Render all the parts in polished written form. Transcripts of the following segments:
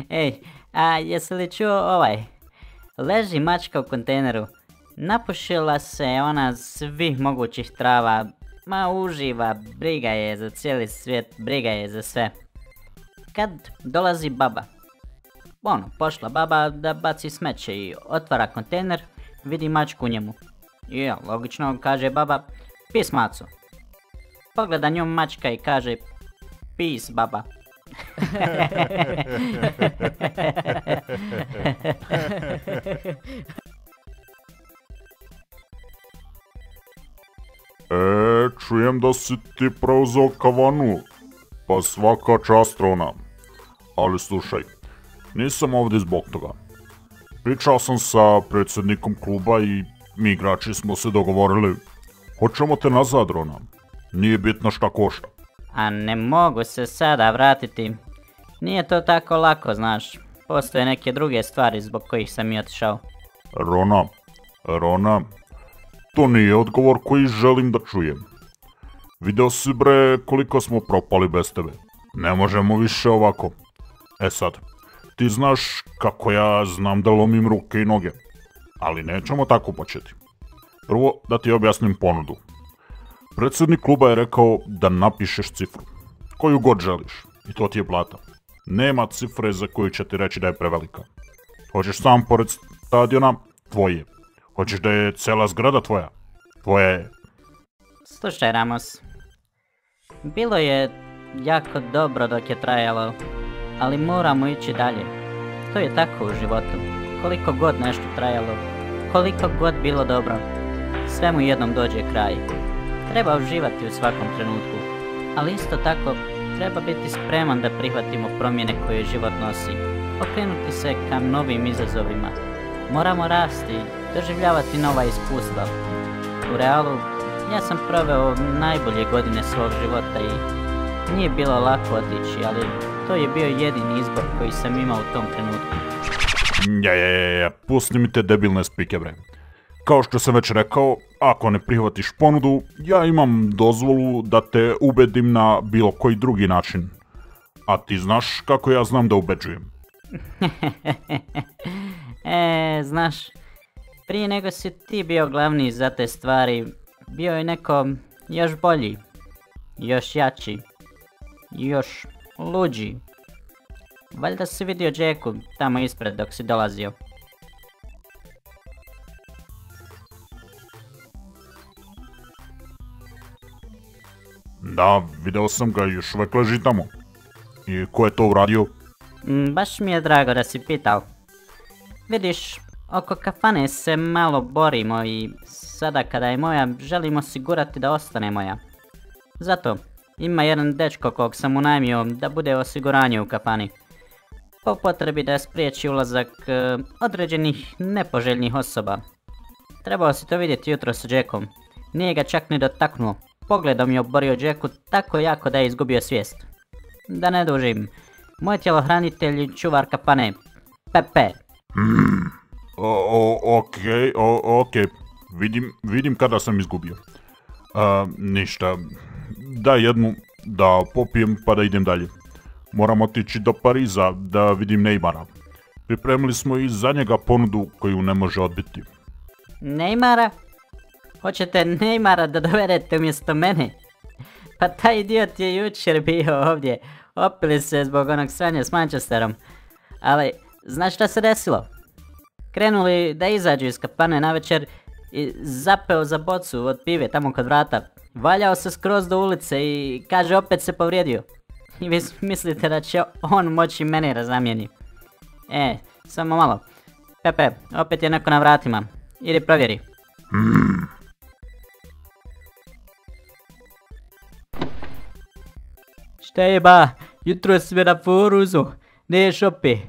Ej, a jesi li čuo ovaj? Leži mačka u kontejneru. Napušila se ona svih mogućih trava. Ma uživa, briga je za cijeli svijet, briga je za sve. Kad dolazi baba. Pošla baba da baci smeće i otvara kontejner, vidi mačku u njemu. I logično, kaže baba, pis maco. Pogleda nju mačka i kaže, pis baba. Čujem da si ti preuzeo kavanu, pa svaka čast Rona. Ali slušaj, nisam ovdje zbog toga. Pričao sam sa predsjednikom kluba i mi igrači smo se dogovorili. Hoćemo te nazad, Rona. Nije bitno šta košta. A ne mogu se sada vratiti. Nije to tako lako, znaš. Postoje neke druge stvari zbog kojih sam i otišao. Rona, to nije odgovor koji želim da čujem. Video si bre koliko smo propali bez tebe. Ne možemo više ovako. E sad, ti znaš kako ja znam da lomim ruke i noge. Ali nećemo tako početi. Prvo da ti objasnim ponudu. Predsjednik kluba je rekao da napišeš cifru. Koju god želiš. I to ti je plata. Nema cifre za koju će ti reći da je prevelika. Hoćeš sam pored stadiona? Tvoje. Hoćeš da je cijela zgrada tvoja? Tvoja je. Slušaj Ramos, bilo je jako dobro dok je trajalo, ali moramo ići dalje. To je tako u životu. Koliko god nešto trajalo, koliko god bilo dobro, svemu jednom dođe kraj. Treba uživati u svakom trenutku, ali isto tako treba biti spreman da prihvatimo promjene koje život nosi, okrenuti se ka novim izazovima. Moramo rasti, doživljavati nova iskustva. U realu, ja sam proveo najbolje godine svog života i nije bilo lako otići, ali to je bio jedini izbor koji sam imao u tom trenutku. Pusti mi te debilne spike, bre. Kao što sam već rekao, ako ne prihvatiš ponudu, ja imam dozvolu da te ubedim na bilo koji drugi način. A ti znaš kako ja znam da ubeđujem. Znaš, prije nego si ti bio glavni za te stvari, bio je neko još bolji, još jači, još luđi. Valjda si vidio Jacku tamo ispred dok si dolazio. Da, video sam ga, još uvek leži tamo. I ko je to uradio? Baš mi je drago da si pitao. Vidiš, oko kafane se malo borimo i sada kada je moja, želim osigurati da ostane moja. Zato, ima jedan dečko kog sam unajmio da bude osiguranje u kafani. Po potrebi da spriječi ulazak određenih nepoželjnih osoba. Trebao si to vidjeti jutro sa Jackom. Nije ga čak ni dotaknuo. Pogledom je oborio Jacku tako jako da je izgubio svijest. Da ne dužim, moj tjelohranitelj i čuvar kafane, Pepe. Okej, vidim kada sam izgubio. Ništa, daj jednu da popijem pa da idem dalje. Moram otići do Pariza da vidim Neymara. Pripremili smo i za njega ponudu koju ne može odbiti. Neymara? Hoćete Neymara da dovedete umjesto mene? Pa taj idiot je jučer bio ovdje. Opili se zbog onog sranja s Manchesterom. Ali, znaš šta se desilo? Krenuli da izađu iz kafane navečer i zapeo za bocu od pive tamo kod vrata. Valjao se skroz do ulice i kaže opet se povrijedio. I vi mislite da će on moći mene razamijeni. Samo malo. Pepe, opet je neko na vratima. Idi provjeri. Šta je ba? Jutro si me na foru uzo. Ne ješ opet?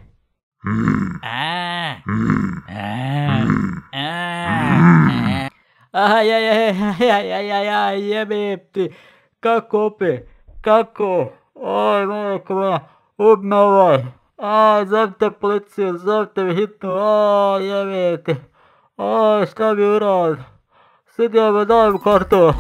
Jebem ti. Kako opet? Kako? Aj, majko moja, ubme ovaj. Aj, zovite policiju, zovite mi hitnu. Aj, jebem ti. Aj, šta mi urad? Svidio me, daj mi kartu.